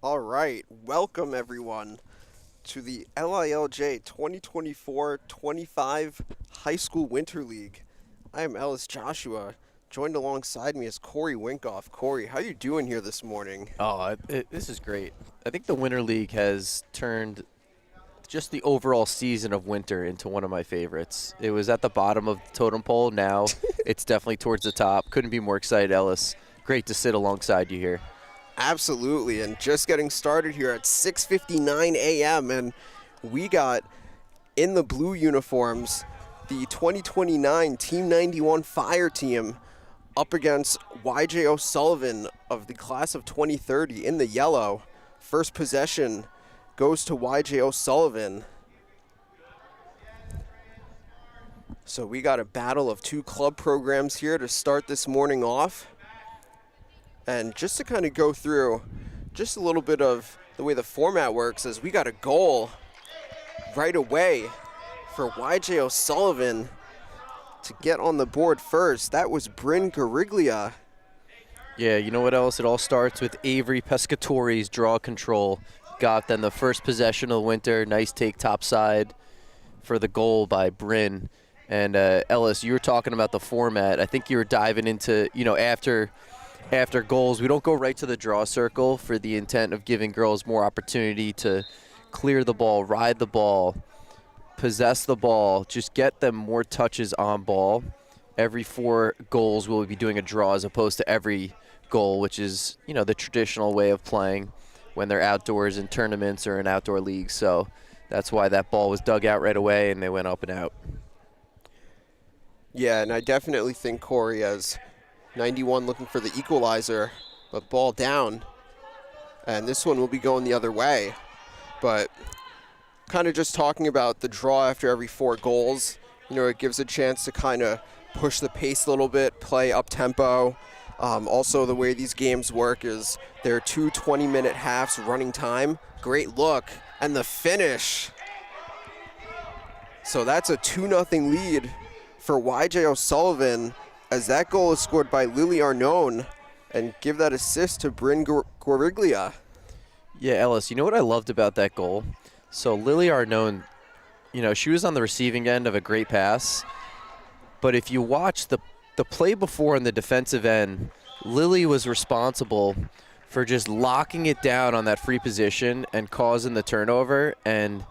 All right, welcome everyone to the LILJ 2024-25 High School Winter League. I am Ellis Joshua. Joined alongside me is Corey Winkoff. Corey, how you doing here this morning? This is great. I think the Winter League has turned just the overall season of winter into one of my favorites. It was at the bottom of the totem pole. Now it's definitely towards the top. Couldn't be more excited, Ellis. Great to sit alongside you here. Absolutely, and just getting started here at 6:59 a.m. and we got in the blue uniforms the 2029 Team 91 Fire Team up against YJ O'Sullivan of the class of 2030 in the yellow. First possession goes to YJ O'Sullivan. So we got a battle of two club programs here to start this morning off. And just to kind of go through just a little bit of the way the format works is we got a goal right away for YJ O'Sullivan to get on the board first. That was Bryn Gariglia. Yeah, you know what else? It all starts with Avery Pescatori's draw control. Got then the first possession of the winter. Nice take topside for the goal by Bryn. And Ellis, you were talking about the format. I think you were diving into, after goals, we don't go right to the draw circle for the intent of giving girls more opportunity to clear the ball, ride the ball, possess the ball, just get them more touches on ball. Every 4 goals we'll be doing a draw as opposed to every goal, which is, the traditional way of playing when they're outdoors in tournaments or in outdoor leagues. So that's why that ball was dug out right away and they went up and out. Yeah, and I definitely think Corey as 91 looking for the equalizer, but ball down. And this one will be going the other way. But kind of just talking about the draw after every 4 goals, it gives a chance to kind of push the pace a little bit, play up-tempo. Also, the way these games work is there are 2 20-minute halves running time. Great look. And the finish. So that's a 2-0 lead for YJ O'Sullivan, as that goal is scored by Lily Arnone, and give that assist to Bryn Gariglia. Yeah, Ellis, you know what I loved about that goal? So Lily Arnone, she was on the receiving end of a great pass, but if you watch the play before in the defensive end, Lily was responsible for just locking it down on that free position and causing the turnover, and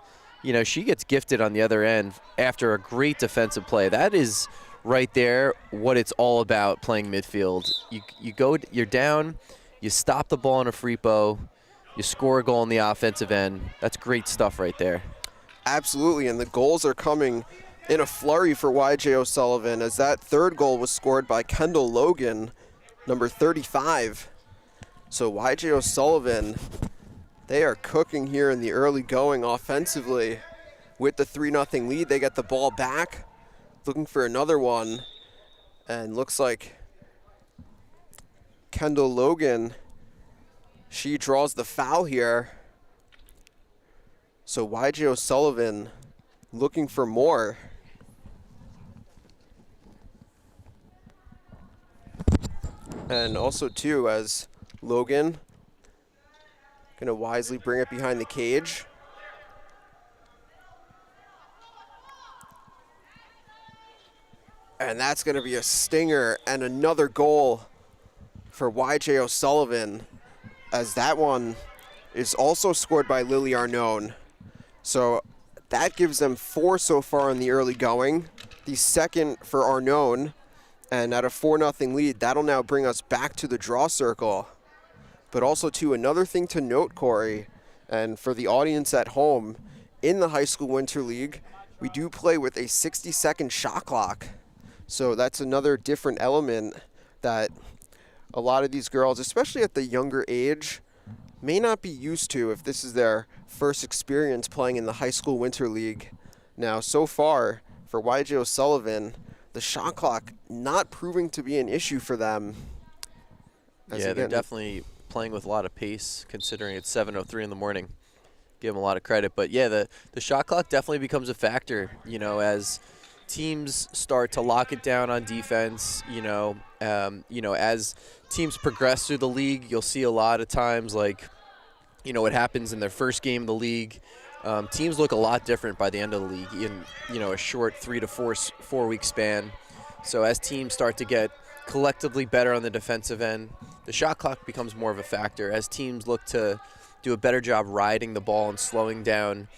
she gets gifted on the other end after a great defensive play. That is right there what it's all about playing midfield. You're down, you stop the ball in a free bow, you score a goal on the offensive end. That's great stuff right there. Absolutely, and the goals are coming in a flurry for YJ O'Sullivan, as that third goal was scored by Kendall Logan, number 35. So YJ O'Sullivan, they are cooking here in the early going offensively. With the 3-0 lead, they get the ball back, looking for another one, and looks like Kendall Logan, she draws the foul here. So YJ O'Sullivan looking for more. And also too, as Logan gonna wisely bring it behind the cage. And that's going to be a stinger and another goal for YJ O'Sullivan, as that one is also scored by Lily Arnone. So that gives them 4 so far in the early going. The second for Arnone, and at a 4-0 lead, that'll now bring us back to the draw circle. But also, too, another thing to note, Corey, and for the audience at home, in the High School Winter League, we do play with a 60-second shot clock. So that's another different element that a lot of these girls, especially at the younger age, may not be used to if this is their first experience playing in the High School Winter League. Now, so far, for YJ O'Sullivan, the shot clock not proving to be an issue for them. Yeah, they're definitely playing with a lot of pace, considering it's 7:03 in the morning. Give them a lot of credit. But, yeah, the shot clock definitely becomes a factor, as teams start to lock it down on defense. As teams progress through the league, you'll see a lot of times, like, what happens in their first game of the league. Teams look a lot different by the end of the league in, a short 3 to 4 week span. So as teams start to get collectively better on the defensive end, the shot clock becomes more of a factor. As teams look to do a better job riding the ball and slowing down,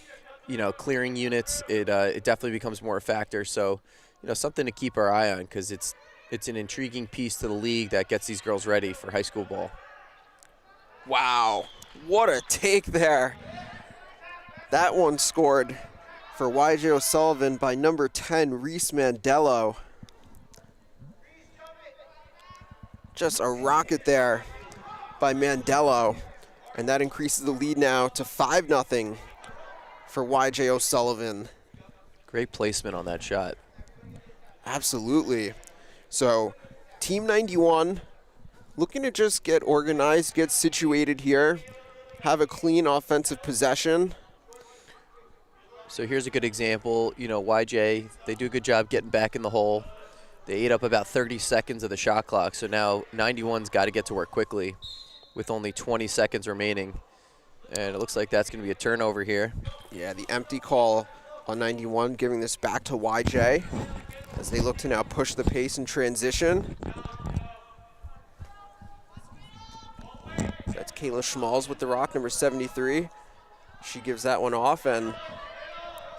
clearing units, it definitely becomes more a factor. So, something to keep our eye on, because it's an intriguing piece to the league that gets these girls ready for high school ball. Wow, what a take there. That one scored for YJ O'Sullivan by number 10, Reese Mandello. Just a rocket there by Mandello. And that increases the lead now to 5-0 for YJ O'Sullivan. Great placement on that shot. Absolutely. So, Team 91 looking to just get organized, get situated here, have a clean offensive possession. So here's a good example. YJ, they do a good job getting back in the hole. They ate up about 30 seconds of the shot clock, so now 91's got to get to work quickly with only 20 seconds remaining. And it looks like that's going to be a turnover here. Yeah, the empty call on 91, giving this back to YJ as they look to now push the pace in transition. That's Kayla Schmalz with the rock, number 73. She gives that one off, and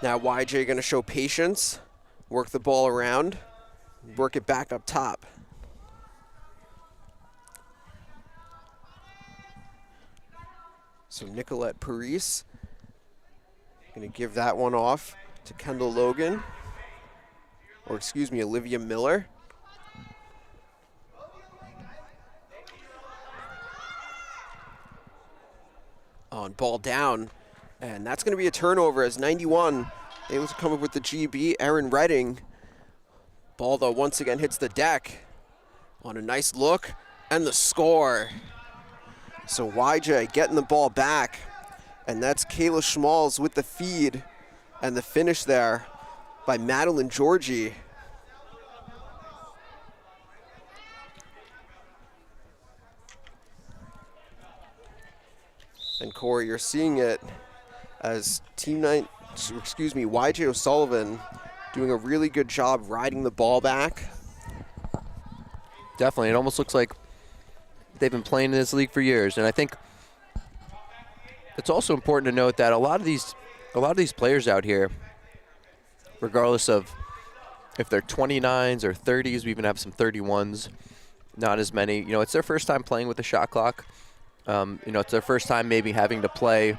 now YJ going to show patience, work the ball around, work it back up top. So Nicolette Paris going to give that one off to Kendall Logan, or excuse me, Olivia Miller. On ball down, and that's going to be a turnover as 91 able to come up with the GB. Erin Redding. Ball, though, once again hits the deck on a nice look, and the score. So YJ getting the ball back, and that's Kayla Schmalz with the feed, and the finish there by Madeline Georgie. And Corey, you're seeing it as YJ O'Sullivan doing a really good job riding the ball back. Definitely. It almost looks like they've been playing in this league for years. And I think it's also important to note that a lot of these players out here, regardless of if they're 29s or 30s, we even have some 31s, not as many. It's their first time playing with the shot clock. It's their first time maybe having to play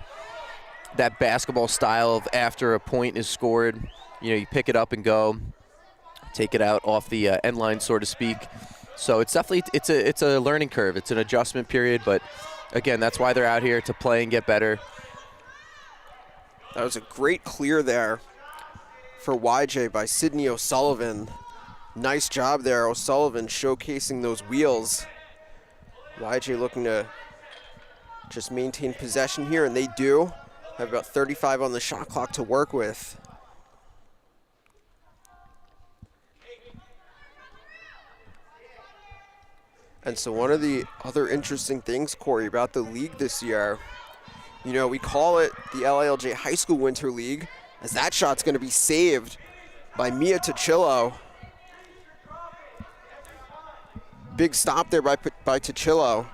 that basketball style of after a point is scored, you pick it up and go, take it out off the end line, so to speak. So it's definitely it's a learning curve. It's an adjustment period, but again, that's why they're out here, to play and get better. That was a great clear there for YJ by Sydney O'Sullivan. Nice job there, O'Sullivan showcasing those wheels. YJ looking to just maintain possession here, and they do. Have about 35 on the shot clock to work with. And so one of the other interesting things, Corey, about the league this year, we call it the LILJ High School Winter League, as that shot's going to be saved by Mia Tuchillo. Big stop there by Tuchillo.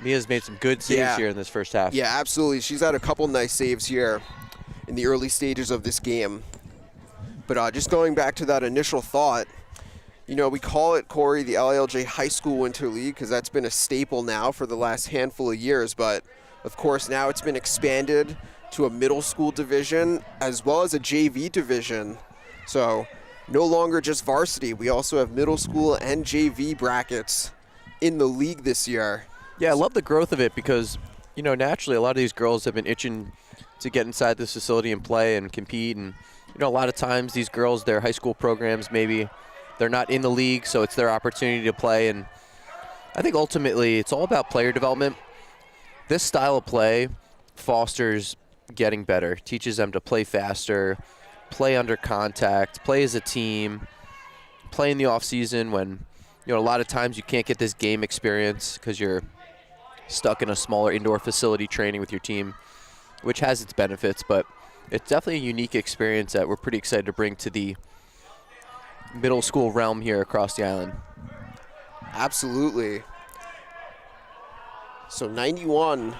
Mia's made some good saves here in this first half. Yeah, absolutely. She's had a couple nice saves here in the early stages of this game. But just going back to that initial thought, we call it, Corey, the LILJ High School Winter League, because that's been a staple now for the last handful of years. But, of course, now it's been expanded to a middle school division as well as a JV division. So no longer just varsity. We also have middle school and JV brackets in the league this year. Yeah, I love the growth of it because, naturally a lot of these girls have been itching to get inside this facility and play and compete. And, a lot of times these girls, their high school programs, maybe they're not in the league, so it's their opportunity to play. And I think ultimately it's all about player development. This style of play fosters getting better, teaches them to play faster, play under contact, play as a team, play in the off season when, a lot of times you can't get this game experience because you're stuck in a smaller indoor facility training with your team, which has its benefits, but it's definitely a unique experience that we're pretty excited to bring to the middle school realm here across the island. Absolutely. So 91,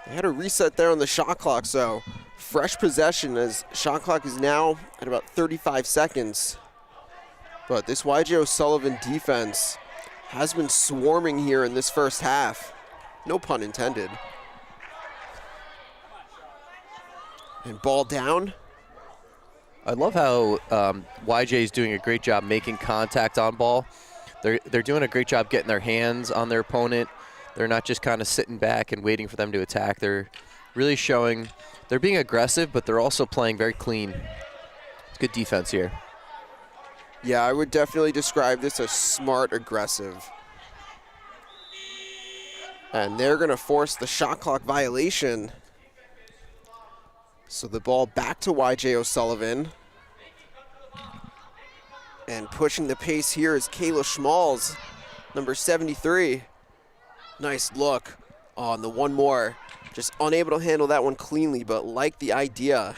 they had a reset there on the shot clock, so fresh possession as shot clock is now at about 35 seconds. But this YJ O'Sullivan defense has been swarming here in this first half. No pun intended. And ball down. I love how YJ is doing a great job making contact on ball. They're doing a great job getting their hands on their opponent. They're not just kind of sitting back and waiting for them to attack. They're really showing they're being aggressive, but they're also playing very clean. It's good defense here. Yeah, I would definitely describe this as smart aggressive. And they're going to force the shot clock violation. So the ball back to YJ O'Sullivan. And pushing the pace here is Kayla Schmalz, number 73. Nice look on the one more. Just unable to handle that one cleanly, but like the idea.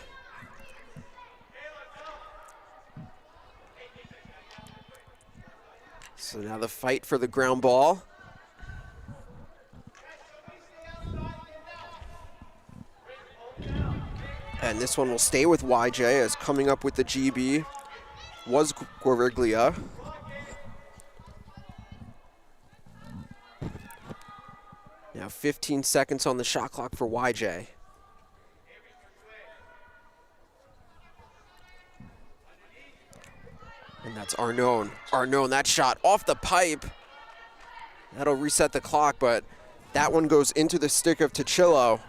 So now the fight for the ground ball. And this one will stay with YJ as coming up with the GB was Guariglia. Now 15 seconds on the shot clock for YJ. And that's Arnone. Arnone, that shot off the pipe. That'll reset the clock, but that one goes into the stick of Tochillo.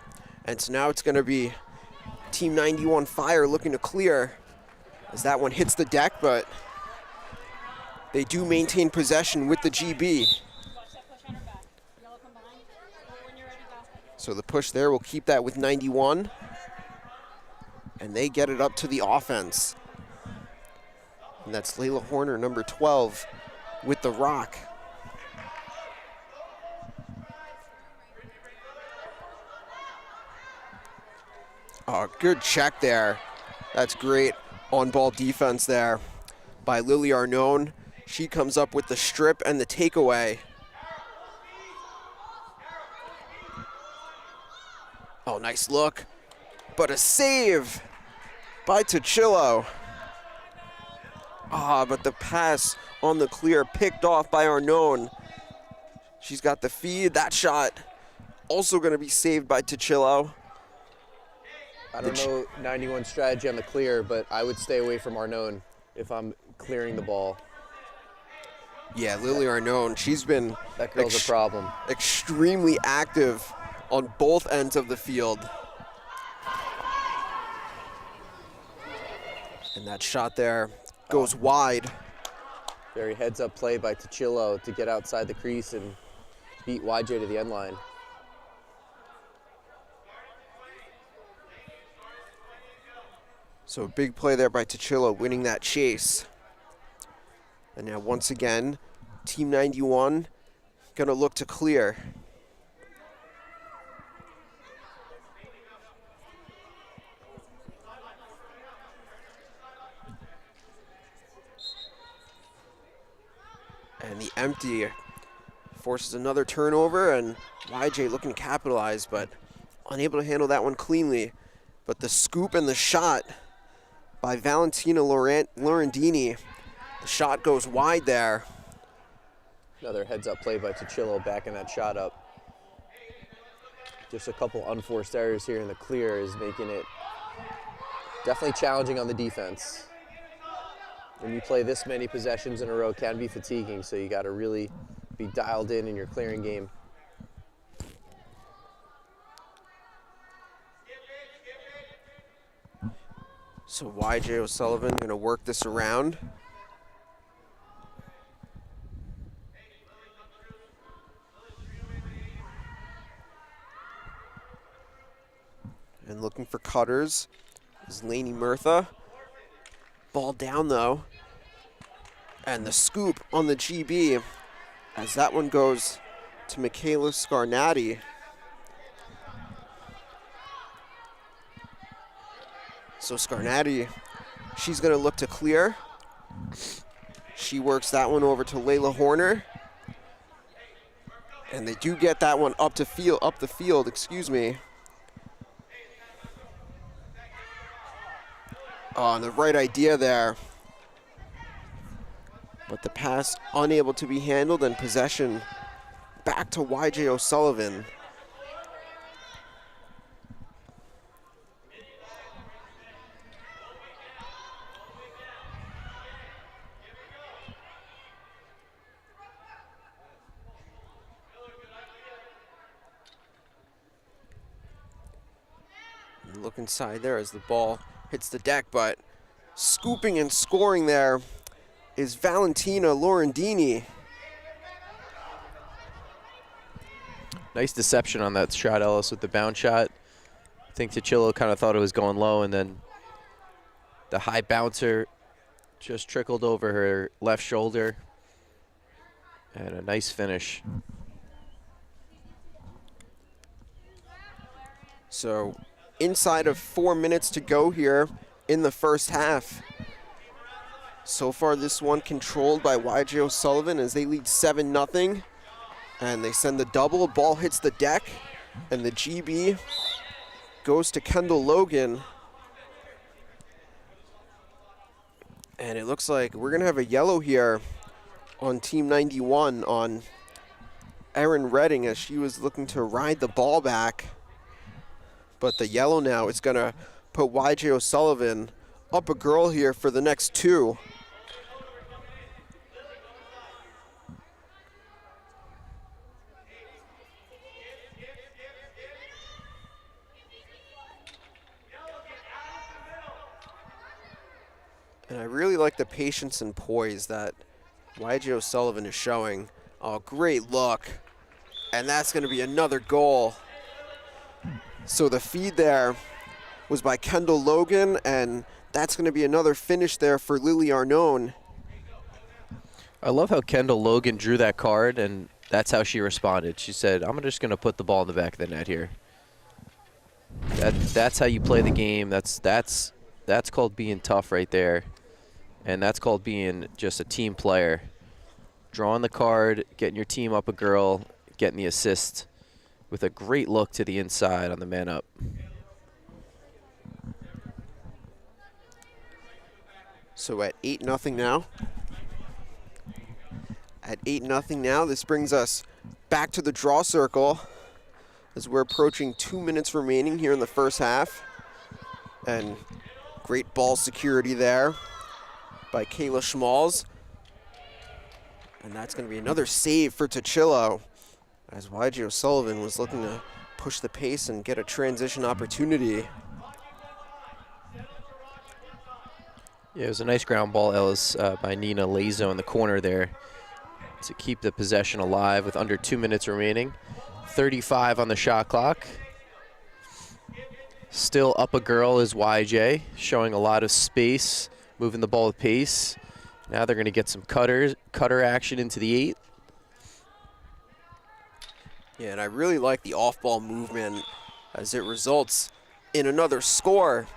And so now it's going to be Team 91 Fire looking to clear as that one hits the deck, but they do maintain possession with the GB. So the push there will keep that with 91. And they get it up to the offense. And that's Layla Horner, number 12, with the rock. Oh, good check there. That's great on-ball defense there by Lily Arnone. She comes up with the strip and the takeaway. Oh, nice look. But a save by Tochillo. But the pass on the clear picked off by Arnone. She's got the feed. That shot also going to be saved by Tochillo. I don't know 91 strategy on the clear, but I would stay away from Arnone if I'm clearing the ball. Yeah, Lily Arnone, she's been that girl's a problem. Extremely active on both ends of the field. And that shot there goes wide. Very heads-up play by Tochillo to get outside the crease and beat YJ to the end line. So a big play there by Tochillo, winning that chase. And now once again, Team 91 gonna look to clear. And the empty forces another turnover, and YJ looking to capitalize, but unable to handle that one cleanly. But the scoop and the shot by Valentina Laurendini. The shot goes wide there. Another heads-up play by Tochillo, backing that shot up. Just a couple unforced errors here in the clear is making it definitely challenging on the defense. When you play this many possessions in a row, it can be fatiguing, so you got to really be dialed in your clearing game. So YJ O'Sullivan going to work this around. And looking for cutters is Lainey Murtha. Ball down though. And the scoop on the GB as that one goes to Michaela Scarnati. So Scarnati, she's going to look to clear. She works that one over to Layla Horner. And they do get that one up the field, excuse me. Oh, and the right idea there. But the pass unable to be handled, and possession back to YJ O'Sullivan. Look inside there as the ball hits the deck, but scooping and scoring there is Valentina Laurendini. Nice deception on that shot, Ellis, with the bounce shot. I think Tichillo kind of thought it was going low, and then the high bouncer just trickled over her left shoulder. And a nice finish. So inside of 4 minutes to go here in the first half. So far this one controlled by YJ O'Sullivan as they lead 7-0. And they send the double, ball hits the deck, and the GB goes to Kendall Logan. And it looks like we're gonna have a yellow here on Team 91 on Erin Redding as she was looking to ride the ball back. But the yellow now is gonna put YJ O'Sullivan up a girl here for the next two. And I really like the patience and poise that YJ O'Sullivan is showing. Oh, great look. And that's gonna be another goal. So the feed there was by Kendall Logan, and that's gonna be another finish there for Lily Arnone. I love how Kendall Logan drew that card, and that's how she responded. She said, I'm just gonna put the ball in the back of the net here. That's how you play the game. That's called being tough right there. And that's called being just a team player. Drawing the card, getting your team up a girl, getting the assist with a great look to the inside on the man up. So at 8-0 now. At 8-0 now, this brings us back to the draw circle as we're approaching 2 minutes remaining here in the first half. And great ball security there by Kayla Schmalz. And that's going to be another save for Tichillo as YJ O'Sullivan was looking to push the pace and get a transition opportunity. Yeah, it was a nice ground ball, Ellis, by Nina Lazo in the corner there to keep the possession alive with under 2 minutes remaining. 35 on the shot clock. Still up a girl is YJ, showing a lot of space, moving the ball with pace. Now they're going to get some cutter action into the 8. Yeah, and I really like the off-ball movement as it results in another score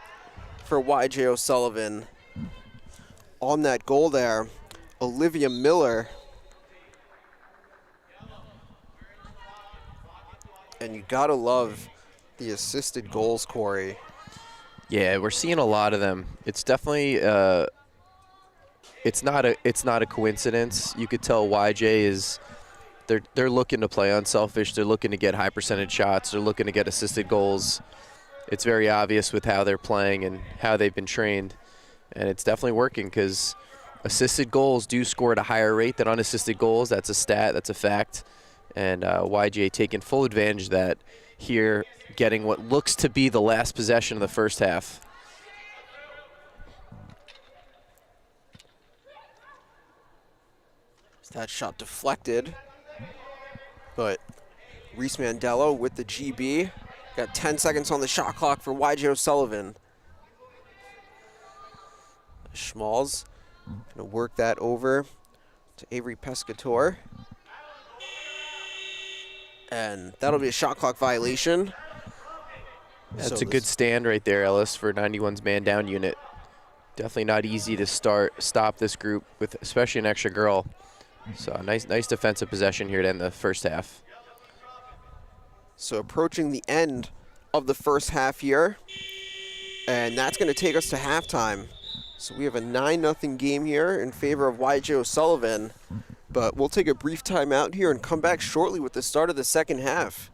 for YJ O'Sullivan. On that goal there, Olivia Miller. And you gotta love the assisted goals, Corey. Yeah, we're seeing a lot of them. It's definitely it's not a coincidence. You could tell YJ is they're looking to play unselfish. They're looking to get high percentage shots. They're looking to get assisted goals. It's very obvious with how they're playing and how they've been trained, and it's definitely working because assisted goals do score at a higher rate than unassisted goals. That's a stat. That's a fact. And YJ taking full advantage of that here, getting what looks to be the last possession of the first half. That shot deflected, but Reese Mandello with the GB. Got 10 seconds on the shot clock for YJ O'Sullivan. Schmalz gonna work that over to Avery Pescator. And that'll be a shot clock violation. That's a good stand right there, Ellis, for 91's man down unit. Definitely not easy to stop this group with, especially an extra girl. So nice defensive possession here to end the first half. So approaching the end of the first half here, and that's going to take us to halftime. So we have a 9-0 game here in favor of YJ O'Sullivan, but we'll take a brief timeout here and come back shortly with the start of the second half.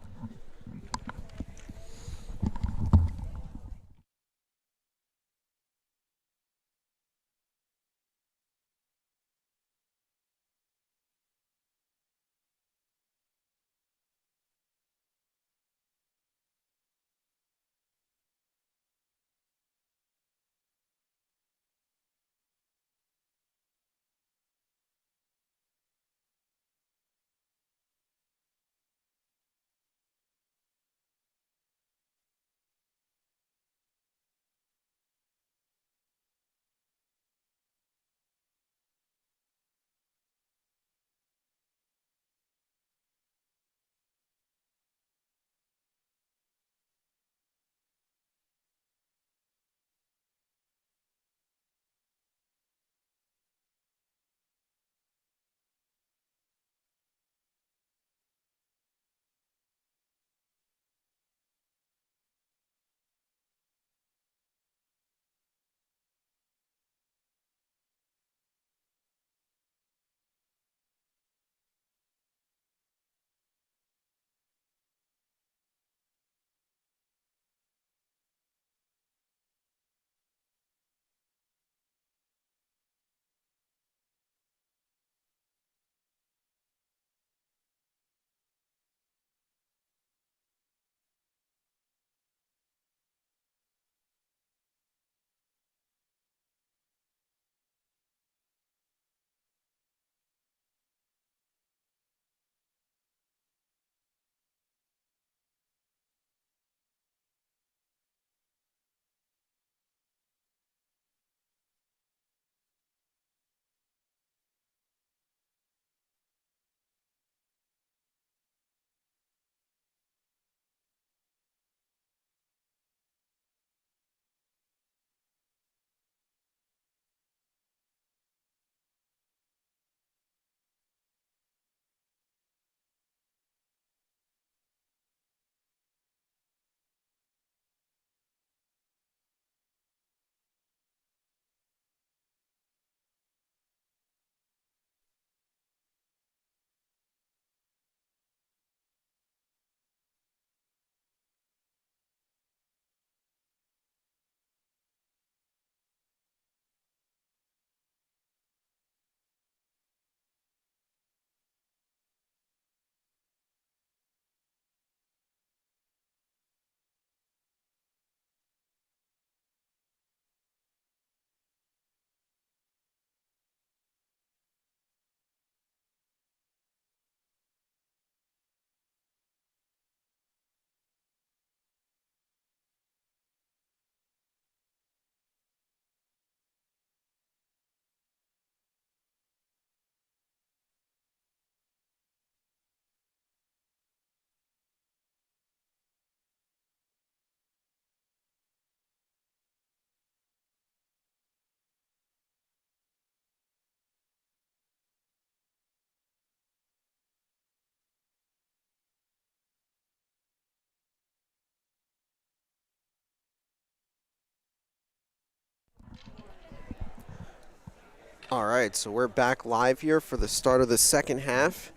All right, so we're back live here for the start of the second half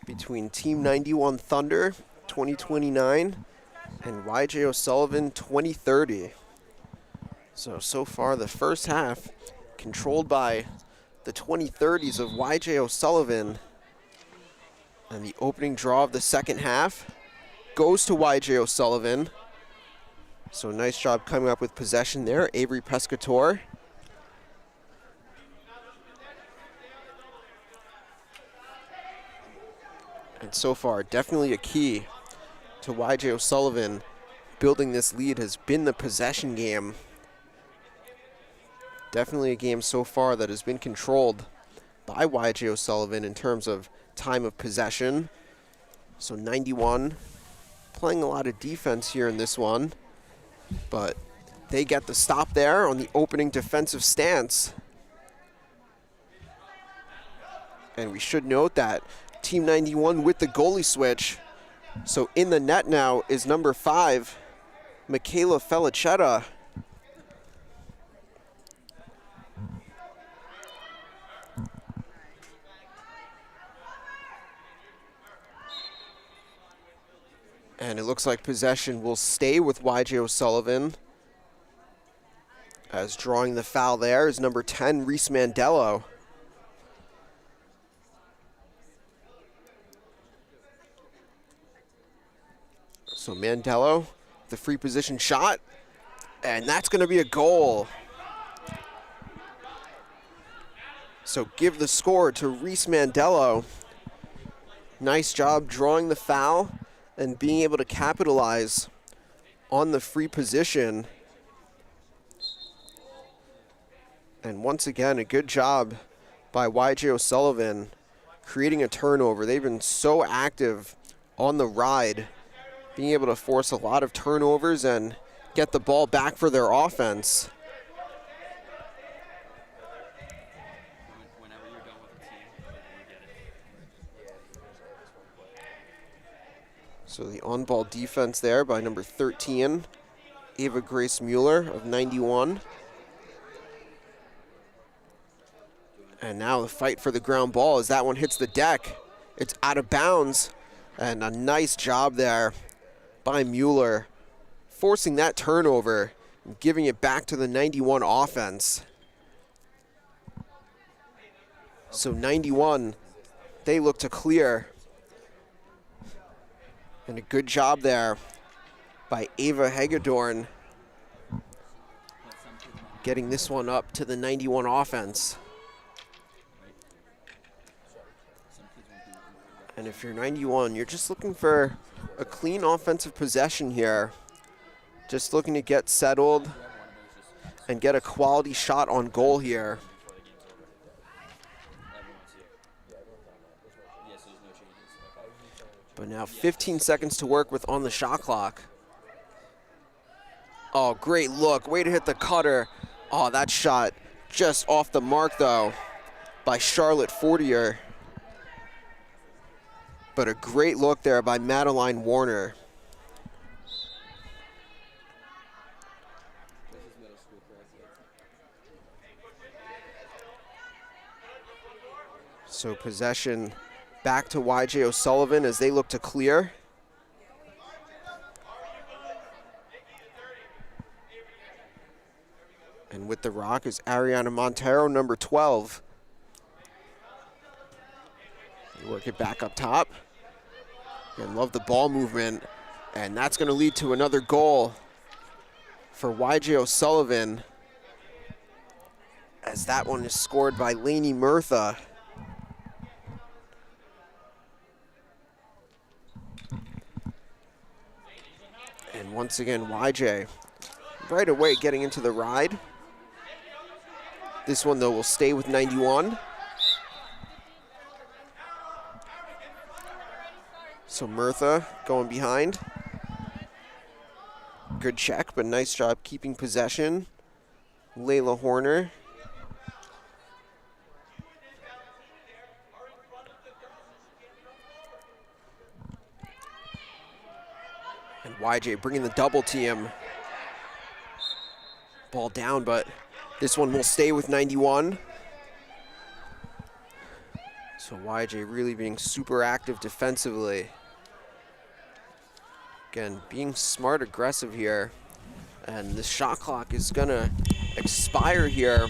between Team 91 Thunder 2029 and YJ O'Sullivan 2030. So far the first half controlled by the 2030s of YJ O'Sullivan, and the opening draw of the second half goes to YJ O'Sullivan. So nice job coming up with possession there, Avery Pescator. And so far, definitely a key to YJ O'Sullivan building this lead has been the possession game. Definitely a game so far that has been controlled by YJ O'Sullivan in terms of time of possession. So 91 playing a lot of defense here in this one, but they get the stop there on the opening defensive stance. And we should note that Team 91 with the goalie switch. So in the net now is number 5, Michaela Felicetta. And it looks like possession will stay with YJ O'Sullivan, as drawing the foul there is number 10, Reese Mandello. So Mandello, the free position shot, and that's going to be a goal. So give the score to Reese Mandello. Nice job drawing the foul and being able to capitalize on the free position. And once again, a good job by YJ O'Sullivan creating a turnover. They've been so active on the ride, being able to force a lot of turnovers and get the ball back for their offense. So the on-ball defense there by number 13, Ava Grace Mueller of 91. And now the fight for the ground ball as that one hits the deck. It's out of bounds, and a nice job there by Mueller, forcing that turnover and giving it back to the 91 offense. So 91, they look to clear. And a good job there by Ava Hagedorn, getting this one up to the 91 offense. And if you're 91, you're just looking for a clean offensive possession here. Just looking to get settled and get a quality shot on goal here. But now 15 seconds to work with on the shot clock. Oh, great look. Way to hit the cutter. Oh, that shot just off the mark, though, by Charlotte Fortier. But a great look there by Madeline Warner. So possession back to YJ O'Sullivan as they look to clear. And with the rock is Ariana Montero, number 12. They work it back up top. And love the ball movement. And that's going to lead to another goal for YJ O'Sullivan, as that one is scored by Lainey Murtha. And once again, YJ right away getting into the ride. This one, though, will stay with 91. So Murtha going behind. Good check, but nice job keeping possession. Layla Horner. And YJ bringing the double team. Ball down, but this one will stay with 91. So YJ really being super active defensively. Again, being smart, aggressive here. And the shot clock is gonna expire here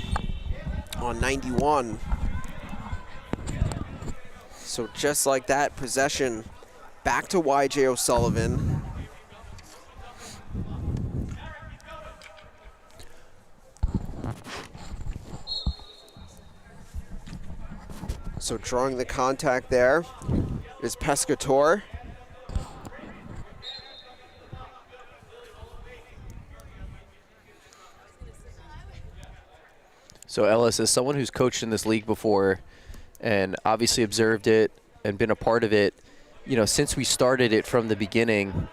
on 91. So just like that, possession back to YJ O'Sullivan. So drawing the contact there is Pescator. So Ellis, as someone who's coached in this league before and obviously observed it and been a part of it, since we started it from the beginning,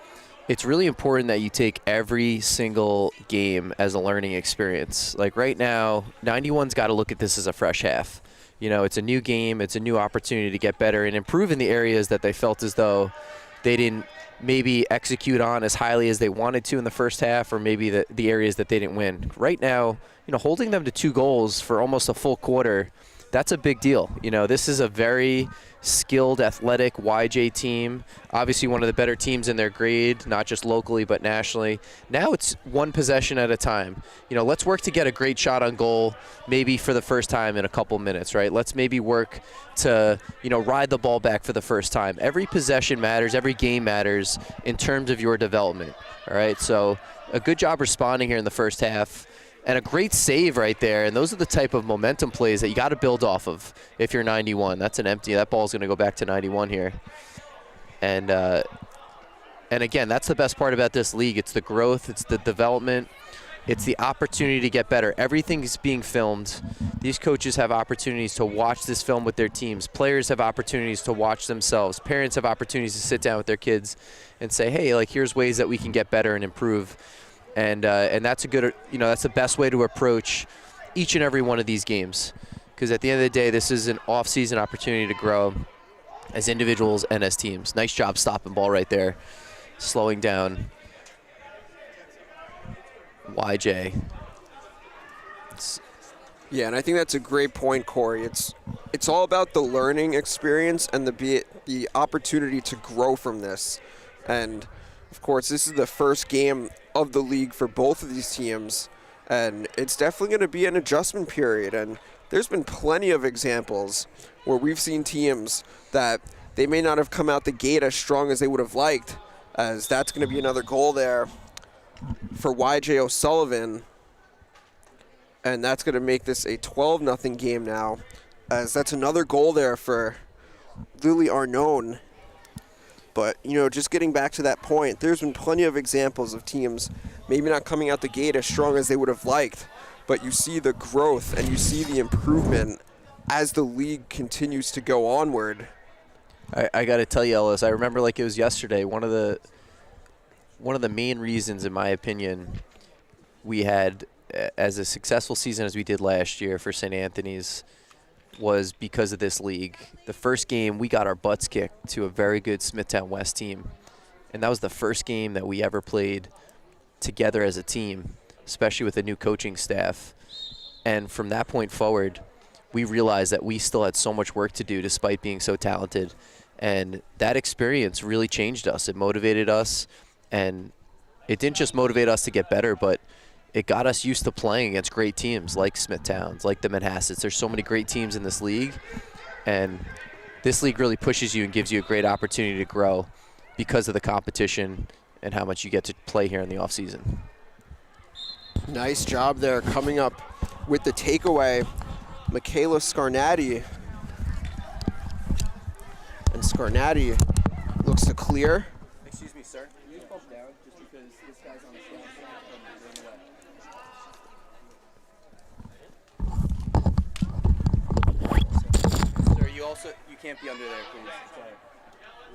it's really important that you take every single game as a learning experience. Like right now, 91's got to look at this as a fresh half. It's a new game. It's a new opportunity to get better and improve in the areas that they felt as though they didn't maybe execute on as highly as they wanted to in the first half, or maybe the areas that they didn't win. Right now, holding them to 2 goals for almost a full quarter, that's a big deal. This is a very skilled, athletic YJ team. Obviously one of the better teams in their grade, not just locally but nationally. Now it's one possession at a time. Let's work to get a great shot on goal maybe for the first time in a couple minutes, right? Let's maybe work to, ride the ball back for the first time. Every possession matters, every game matters in terms of your development, all right? So a good job responding here in the first half. And a great save right there, and those are the type of momentum plays that you got to build off of if you're 91. That's an empty. That ball's going to go back to 91 here. And again, that's the best part about this league. It's the growth, it's the development, it's the opportunity to get better. Everything's being filmed. These coaches have opportunities to watch this film with their teams. Players have opportunities to watch themselves. Parents have opportunities to sit down with their kids and say, hey, like here's ways that we can get better and improve. And that's a good, that's the best way to approach each and every one of these games. Because at the end of the day, this is an off-season opportunity to grow as individuals and as teams. Nice job stopping ball right there, slowing down YJ. Yeah, and I think that's a great point, Corey. It's all about the learning experience and the opportunity to grow from this. And of course, this is the first game of the league for both of these teams, and it's definitely going to be an adjustment period. And there's been plenty of examples where we've seen teams that they may not have come out the gate as strong as they would have liked, as that's going to be another goal there for YJ O'Sullivan. And that's going to make this a 12-0 game now, as that's another goal there for Lily Arnone. But, just getting back to that point, there's been plenty of examples of teams maybe not coming out the gate as strong as they would have liked, but you see the growth and you see the improvement as the league continues to go onward. I got to tell you, Ellis, I remember like it was yesterday, one of the main reasons, in my opinion, we had as a successful season as we did last year for St. Anthony's was because of this league. The first game, we got our butts kicked to a very good Smithtown West team. And that was the first game that we ever played together as a team, especially with a new coaching staff. And from that point forward, we realized that we still had so much work to do despite being so talented. And that experience really changed us. It motivated us. And it didn't just motivate us to get better, but it got us used to playing against great teams like Smithtowns, like the Manhassets. There's so many great teams in this league, and this league really pushes you and gives you a great opportunity to grow because of the competition and how much you get to play here in the offseason. Nice job there coming up with the takeaway, Michaela Scarnati. And Scarnati looks to clear. Excuse me, sir. Can you bump down just because this guy's on the staff? Sir, you can't be under there, please. Sorry.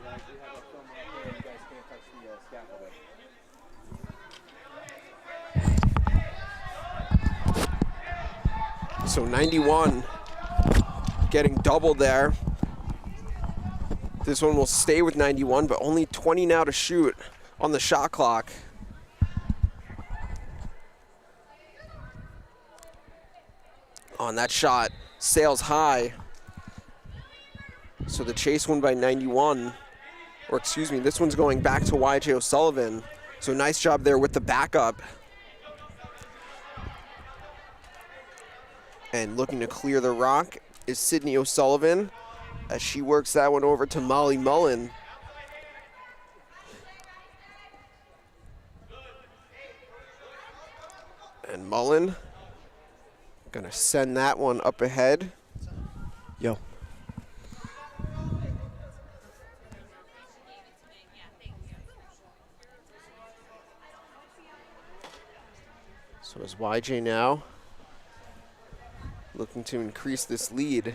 We have a film right there. You guys can't touch the scaffolding. So 91 getting doubled there. This one will stay with 91, but only 20 now to shoot on the shot clock. On that shot, sails high. So the chase won by 91. Or excuse me, this one's going back to YJ O'Sullivan. So nice job there with the backup. And looking to clear the rock is Sydney O'Sullivan, as she works that one over to Molly Mullen. And Mullen gonna send that one up ahead. Yo. So is YJ now looking to increase this lead.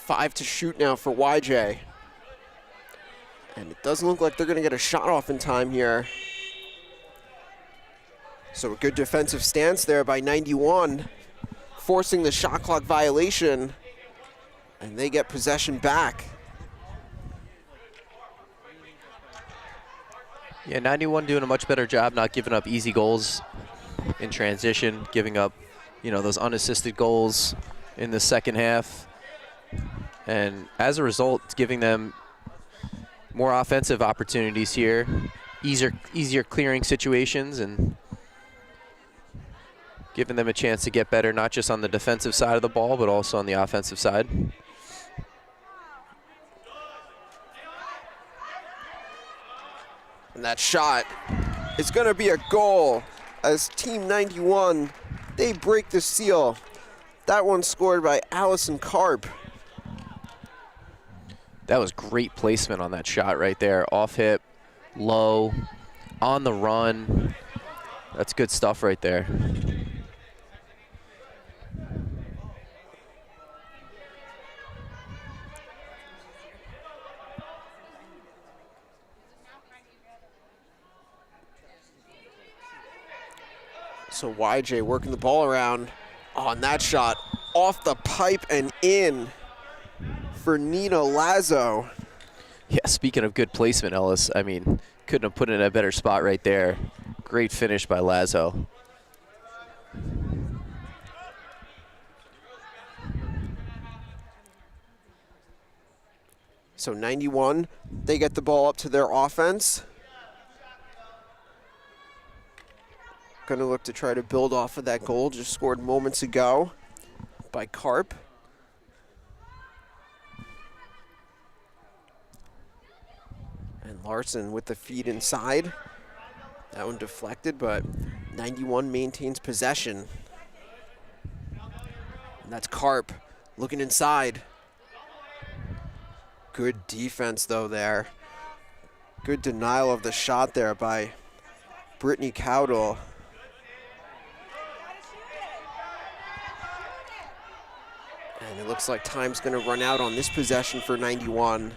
5 to shoot now for YJ. And it doesn't look like they're going to get a shot off in time here. So a good defensive stance there by 91, forcing the shot clock violation, and they get possession back. Yeah, 91 doing a much better job not giving up easy goals in transition, giving up, you know, those unassisted goals in the second half. And as a result, it's giving them more offensive opportunities here, easier clearing situations, and giving them a chance to get better, not just on the defensive side of the ball, but also on the offensive side. And that shot is going to be a goal as Team 91, they break the seal. That one scored by Allison Karp. That was great placement on that shot right there. Off hip, low, on the run. That's good stuff right there. So YJ working the ball around on that shot, off the pipe and in for Nina Lazo. Yeah, speaking of good placement, Ellis, I mean, couldn't have put it in a better spot right there. Great finish by Lazo. So 91, they get the ball up to their offense. Going to look to try to build off of that goal just scored moments ago by Karp. And Larson with the feed inside. That one deflected, but 91 maintains possession. And that's Karp looking inside. Good defense though there. Good denial of the shot there by Brittany Cowdell. And it looks like time's going to run out on this possession for 91.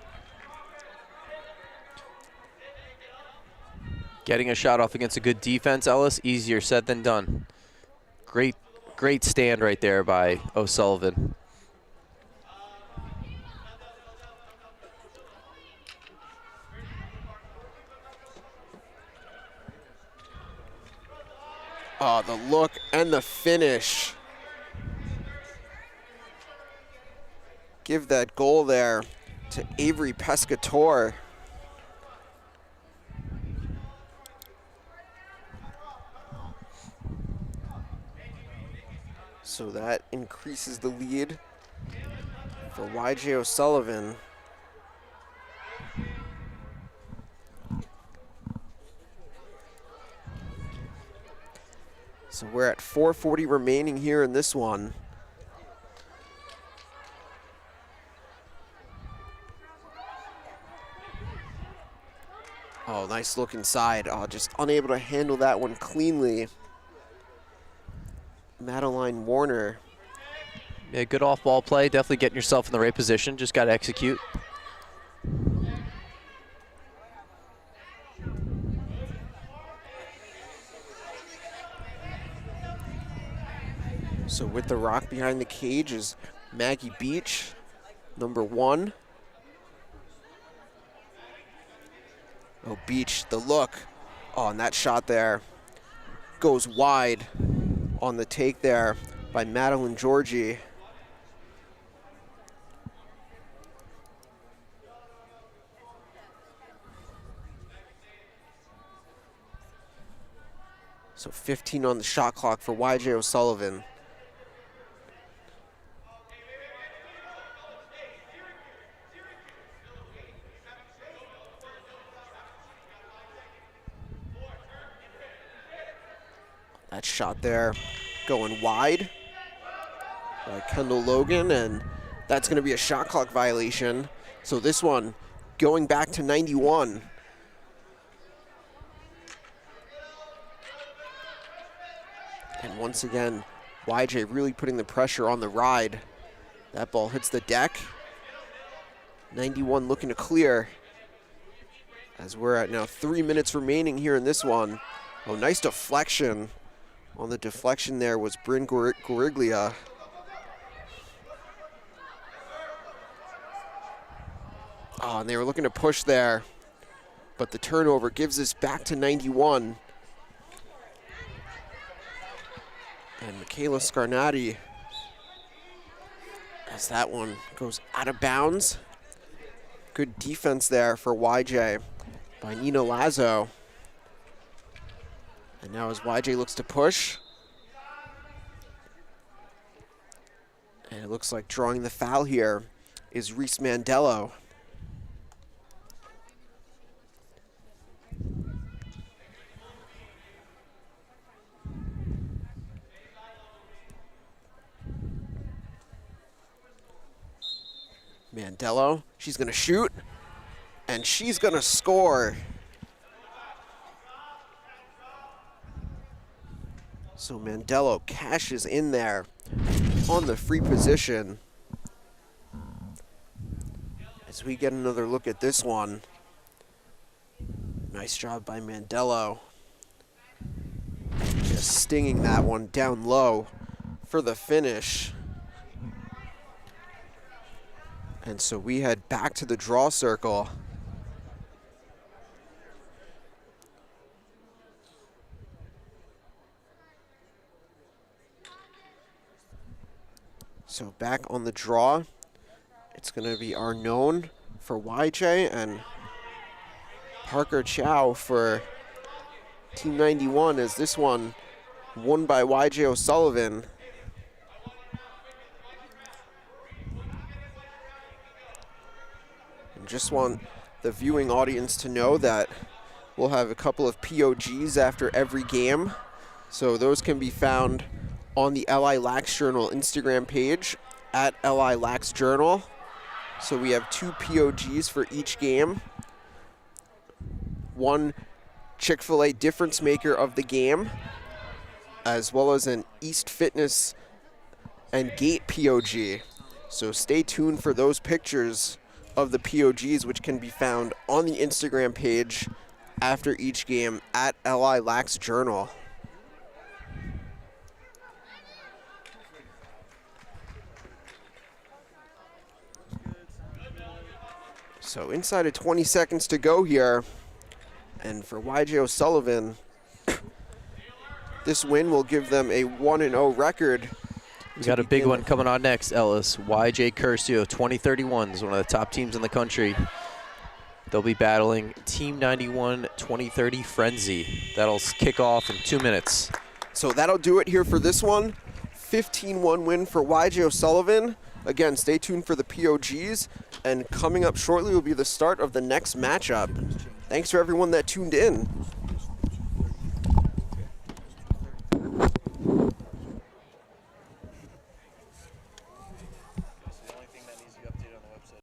Getting a shot off against a good defense, Ellis, easier said than done. Great stand right there by O'Sullivan. Oh, the look and the finish. Give that goal there to Avery Pescatore. So that increases the lead for YJ O'Sullivan. So we're at 4:40 remaining here in this one. Oh, nice look inside. Oh, just unable to handle that one cleanly. Madeline Warner. Yeah, good off-ball play. Definitely getting yourself in the right position. Just got to execute. So with the rock behind the cage is Maggie Beach, number 1. Oh, Beach, the look. Oh, and that shot there goes wide on the take there by Madeline Georgie. So 15 on the shot clock for YJ O'Sullivan. That shot there going wide by Kendall Logan, and that's going to be a shot clock violation. So this one going back to 91. And once again, YJ really putting the pressure on the ride. That ball hits the deck, 91 looking to clear as we're at now 3 minutes remaining here in this one. Oh, nice deflection. On the deflection there was Bryn Goriglia. Oh, and they were looking to push there, but the turnover gives us back to 91. And Michaela Scarnati, as that one goes out of bounds. Good defense there for YJ by Nina Lazo. And now as YJ looks to push, and it looks like drawing the foul here is Reese Mandello. Mandello, she's gonna shoot, and she's gonna score. So Mandello cashes in there on the free position. As we get another look at this one. Nice job by Mandello. Just stinging that one down low for the finish. And so we head back to the draw circle. So back on the draw, it's going to be Arnone for YJ and Parker Chow for Team 91, as this one won by YJ O'Sullivan. And just want the viewing audience to know that we'll have a couple of POGs after every game. So those can be found on the LILJ Journal Instagram page at LILJ Journal. So we have 2 POGs for each game. One Chick-fil-A difference maker of the game, as well as an East Fitness and Gate POG. So stay tuned for those pictures of the POGs, which can be found on the Instagram page after each game at LILJ Journal. So inside of 20 seconds to go here. And for YJ O'Sullivan, this win will give them a 1-0 record. We got a big one coming on next, Ellis. YJ Curcio, 2031 is one of the top teams in the country. They'll be battling Team 91 2030 Frenzy. That'll kick off in 2 minutes. So that'll do it here for this one. 15-1 win for YJ O'Sullivan. Again, stay tuned for the POGs. And coming up shortly will be the start of the next matchup. Thanks for everyone that tuned in.